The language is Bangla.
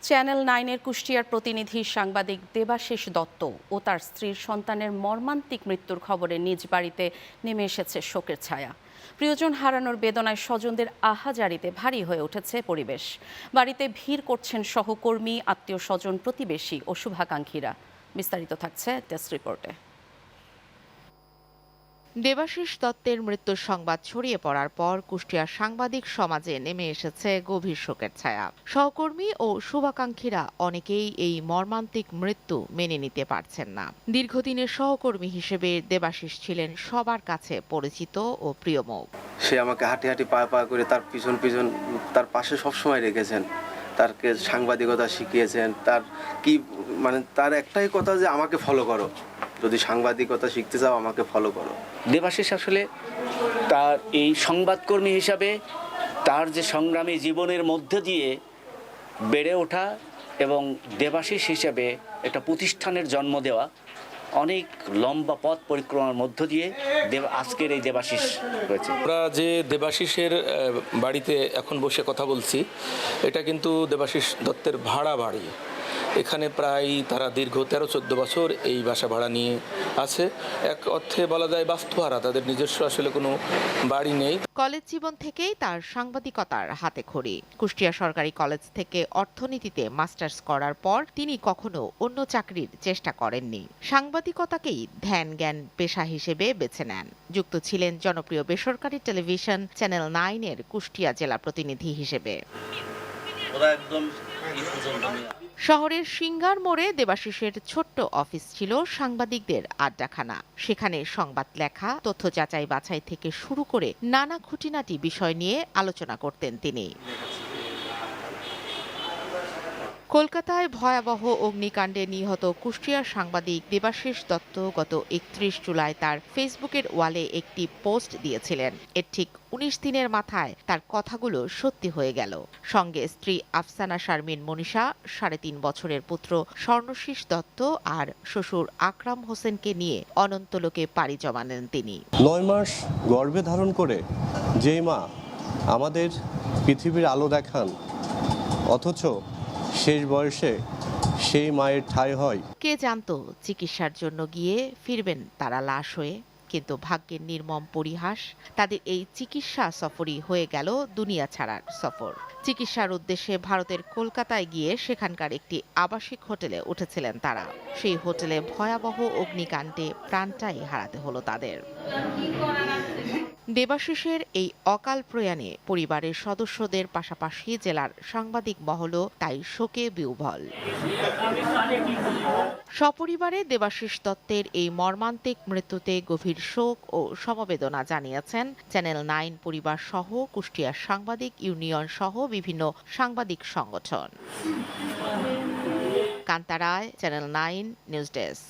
চ্যানেল 9-এর কুষ্টিয়ার প্রতিনিধি সাংবাদিক দেবাশিস দত্ত ও তার স্ত্রীর সন্তানের মর্মান্তিক মৃত্যুর খবরে নিজ বাড়িতে নেমে এসেছে শোকের ছায়া। প্রিয়জন হারানোর বেদনায় স্বজনদের আহাজারিতে ভারী হয়ে উঠেছে পরিবেশ। বাড়িতে ভিড় করছেন সহকর্মী, আত্মীয় স্বজন, প্রতিবেশী ও শুভাকাঙ্ক্ষীরা। বিস্তারিত থাকছে টেস্ট রিপোর্টে। দেবাশিস দত্তের মৃত্যুর সংবাদ ছড়িয়ে পড়ার পর কুষ্টিয়ার সাংবাদিক সমাজে নেমে এসেছে গভীর শোকের ছায়া। সহকর্মী ও শুভাকাঙ্ক্ষীরা অনেকেই এই মর্মান্তিক মৃত্যু মেনে নিতে পারছেন না। দীর্ঘদিনের সহকর্মী হিসেবে দেবাশিস ছিলেন সবার কাছে পরিচিত ও প্রিয় মুখ। সে আমাকে হাঁটি হাঁটি পা পা করে তার পিছন পিছন তার পাশে সবসময় রেখেছেন। তারকে সাংবাদিকতা শিখিয়েছেন। তার একটাই কথা যে আমাকে ফলো করো, যদি সাংবাদিকতা শিখতে চাও আমাকে ফলো করো। দেবাশিস আসলে তার এই সংবাদকর্মী হিসাবে তার যে সংগ্রামী জীবনের মধ্যে দিয়ে বেড়ে ওঠা এবং দেবাশিস হিসেবে একটা প্রতিষ্ঠানের জন্ম দেওয়া, অনেক লম্বা পথ পরিক্রমার মধ্য দিয়ে আজকের এই দেবাশিস হয়েছে। আমরা যে দেবাশিসের বাড়িতে এখন বসে কথা বলছি, এটা কিন্তু দেবাশিস দত্তের ভাড়া বাড়ি। এখানে প্রায় তারা দীর্ঘ 13-14 বছর এই বাসা ভাড়া নিয়ে আছে। এক অর্থে বলা যায় বাস্তুহারা, তাদের নিজস্ব আসলে কোনো বাড়ি নেই। কলেজ জীবন থেকেই তার সাংবাদিকতার হাতে খড়ি। কুষ্টিয়া সরকারি কলেজ থেকে অর্থনীতিতে মাস্টার্স করার পর তিনি কখনো অন্য চাকরির চেষ্টা করেননি। সাংবাদিকতাকেই ধ্যান জ্ঞান পেশা হিসেবে বেছে নেন। যুক্ত ছিলেন জনপ্রিয় বেসরকারি টেলিভিশন চ্যানেল 9-এর কুষ্টিয়া জেলা প্রতিনিধি হিসেবে। শহরের সিঙ্গার মোড়ে দেবাশিসের ছোট্ট অফিস ছিল সাংবাদিকদের আড্ডাখানা। সেখানে সংবাদ লেখা, তথ্য যাচাই বাছাই থেকে শুরু করে নানা খুঁটিনাটি বিষয় নিয়ে আলোচনা করতেন তিনি। কলকাতায় ভয়াবহ অগ্নিকাণ্ডে নিহত কুষ্টিয়ার সাংবাদিক দেবাশিস দত্ত গত 31 জুলাই তার ফেসবুকের ওয়ালে একটি পোস্ট দিয়েছিলেন। এর ঠিক 19 দিনের মাথায় তার কথাগুলো সত্যি হয়ে গেল। সঙ্গে স্ত্রী আফসানা শারমিন মনীষা, 3.5 বছরের পুত্র স্বর্ণশীষ দত্ত আর শ্বশুর আকরাম হোসেনকে নিয়ে অনন্তলোকে পাড়ি জমানেন তিনি। 9 মাস গর্ভে ধারণ করে যেই মা আমাদের পৃথিবীর আলো দেখান, অথচ শেষ বয়সে সেই মায়ের ঠাঁই হয়। কে জানতো চিকিৎসার জন্য গিয়ে ফিরবেন তারা লাশ হয়ে। কিন্তু ভাগ্যের নির্মম পরিহাস, তাদের এই চিকিৎসা সফরই হয়ে গেল দুনিয়া ছাড়ার সফর। চিকিৎসার উদ্দেশ্যে ভারতের কলকাতায় গিয়ে সেখানকার একটি আবাসিক হোটেলে উঠেছিলেন তারা। সেই হোটেলে ভয়াবহ অগ্নিকাণ্ডে প্রাণটাই হারাতে হলো তাদের। দেবাশিসের এই অকাল প্রয়াণে পরিবারের সদস্যদের পাশাপাশি জেলার সাংবাদিক মহলও তাই শোকে বিহ্বল। সপরিবারে দেবাশিস দত্তের এই মর্মান্তিক মৃত্যুতে গভীর শোক ও সমবেদনা জানিয়েছেন চ্যানেল 9 পরিবার সহ কুষ্টিয়ার সাংবাদিক ইউনিয়ন সহ বিভিন্ন সাংবাদিক সংগঠন। কান্তা রায়, চ্যানেল 9 নিউজ ডেস্ক।